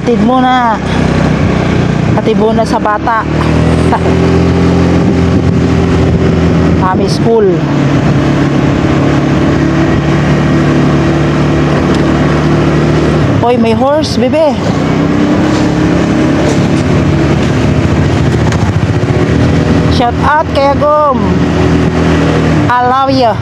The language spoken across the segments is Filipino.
Hatid muna. Hatid muna sa bata. Kami school. Hoy, may horse, bebe. Shout out kay Agom. I love you.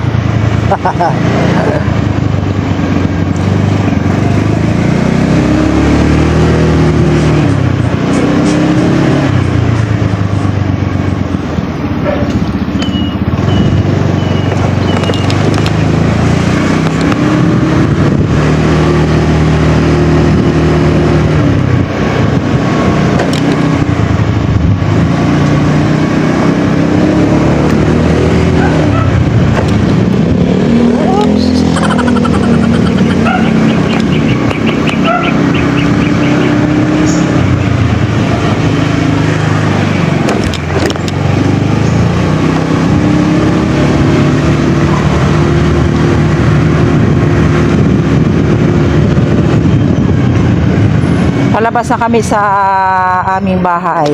Palabas na kami sa aming bahay.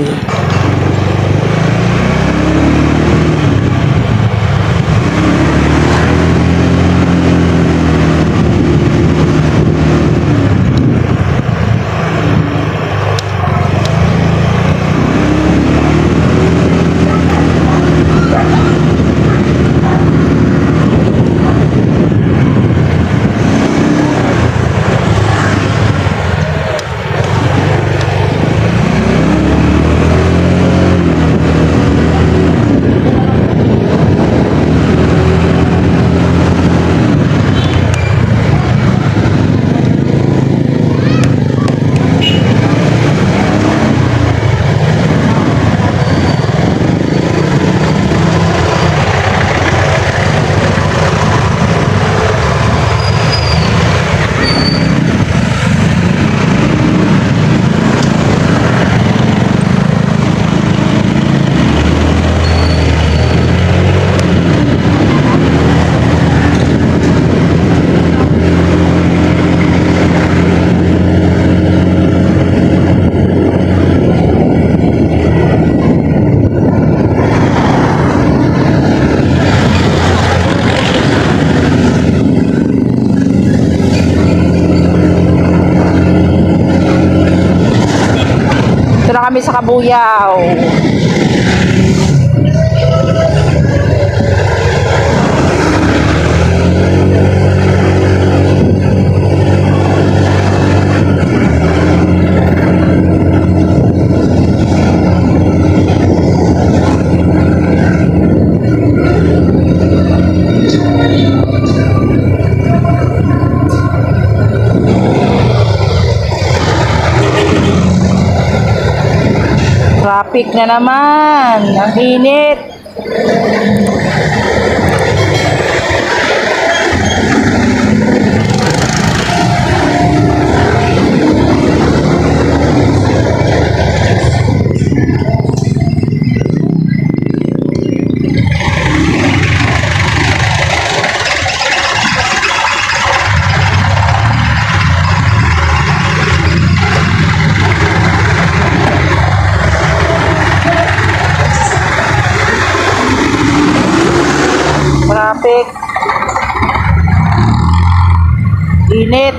Kami sa Kabuyaw. Traffic na naman. Ang init. Traffic. Init.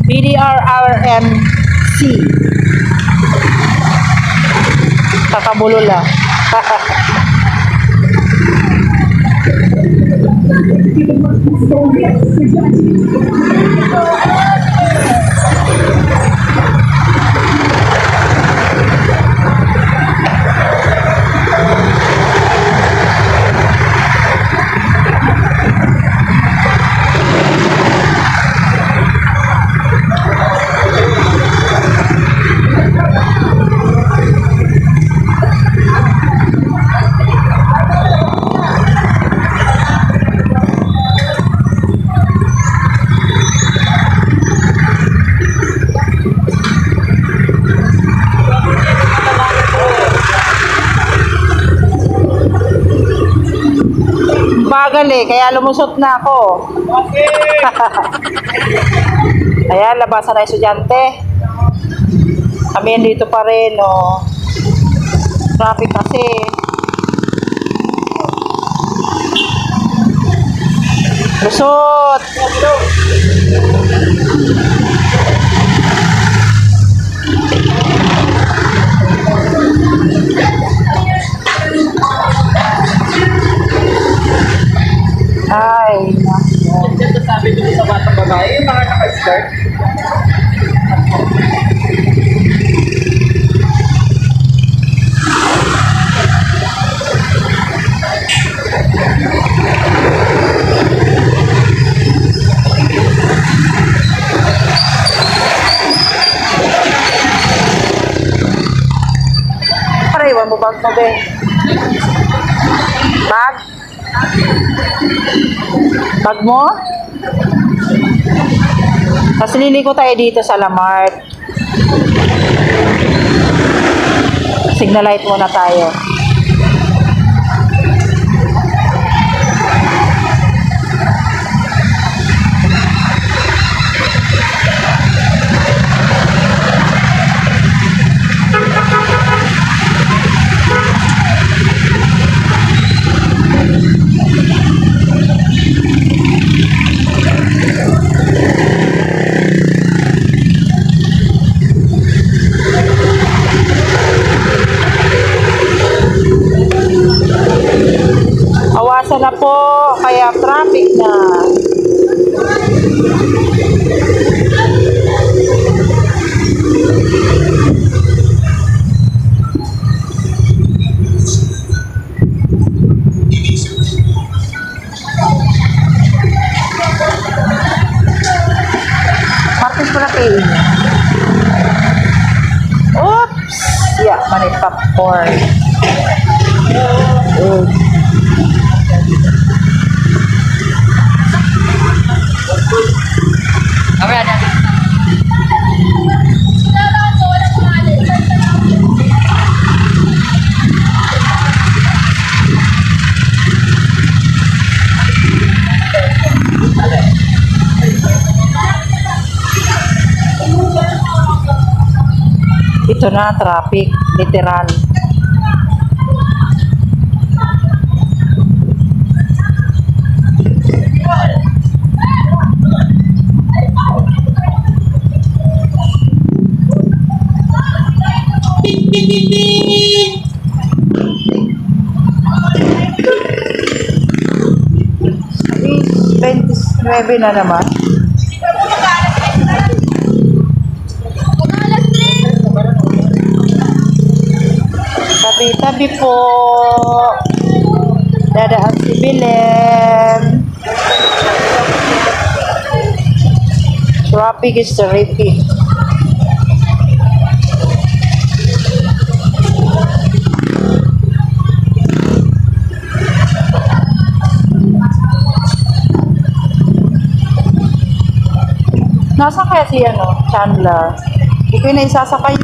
BDRRMC. Kakabulula. mabagal eh, kaya lumusot na ako. Okay. Ayan, labasan na estudyante. Kami dito pa rin, oh. Traffic kasi. Lusot! Ay, nako. Ito sabi ko sa batang babae, yung mga naka-skirt. Paraiwan mo bag mo, be. Bag? Bag mo? Tapos liliko tayo dito sa Lamart. Signal light muna tayo. Awasan na po, kaya traffic na. Martis mo na piin niya. Oops! Yeah, mani popcorn. Oops. Mamaya na. Ito na, traffic, literal. Is 29 na naman. Tabi-tabi po. Dadaan si Bilem. Traffic is terrific. Nasa kaya si Chandler? Hindi ko na isasakay.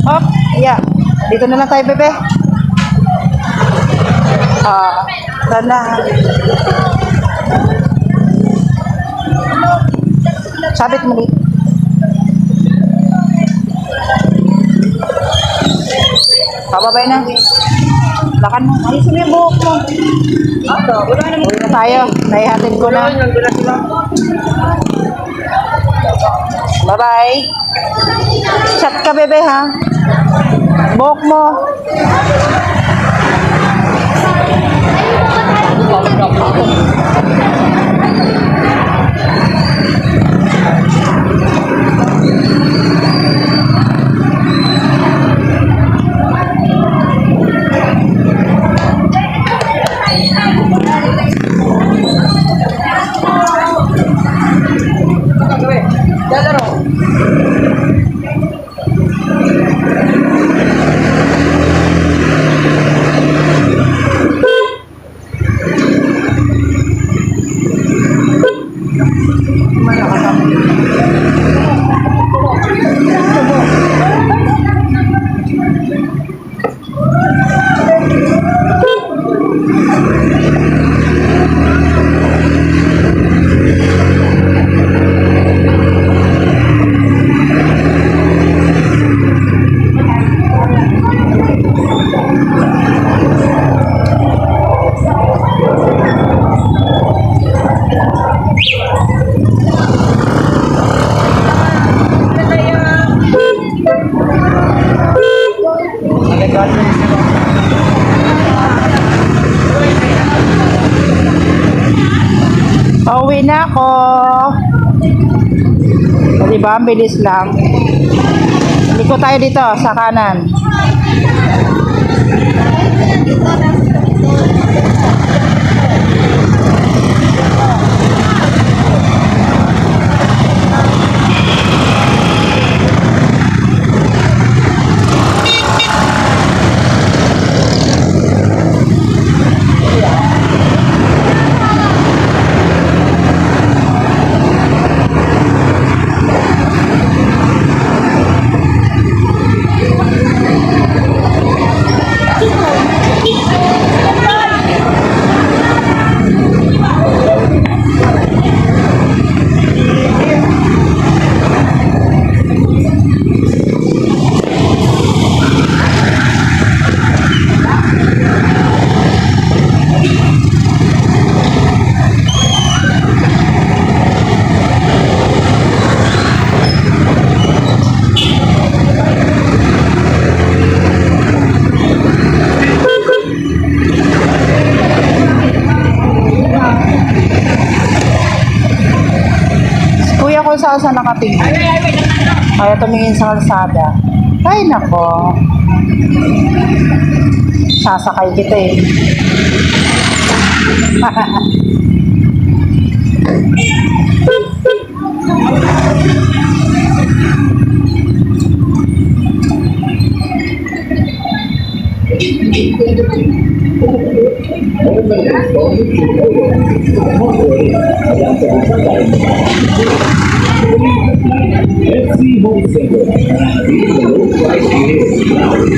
Hop, yeah. Dito na lang tayo, bebe. Sana. Sabit mo dito. Pababay na. Lakan mo. Alisin mo yung buhok mo. Wala naman. Uwi na tayo. Naihatid ko na. Nandun sila. Bye-bye. Chat ka, bebe, ha? Buhok mo. Pauwi na ako. O, diba? Ang bilis lang. Liko tayo dito sa kanan. Kung saan nakatingin. Kaya tumingin sa kalsada. Ay, nako. Sasakay kita eh. FC Home Center. The low price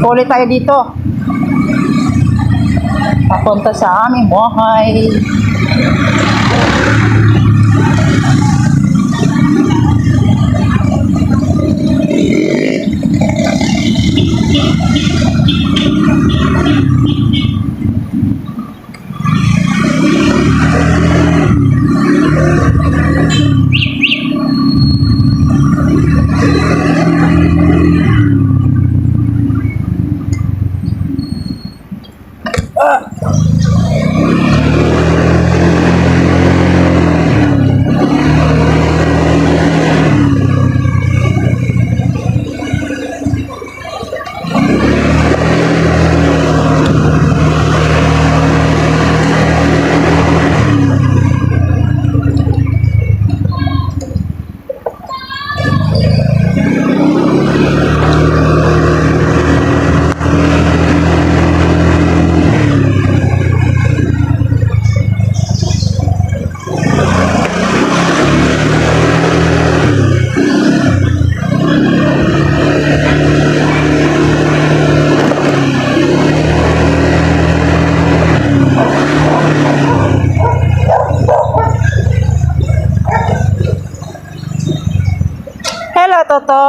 Ulit tayo dito. Papunta sa aming bahay. Hello, Toto.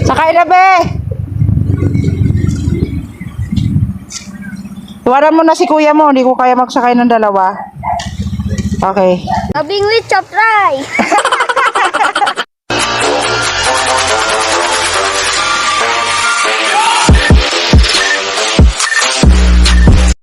Sakay na, be. Tuwaran mo na si kuya mo, hindi ko kaya magsakay ng dalawa. Okay. Abing with chop fry.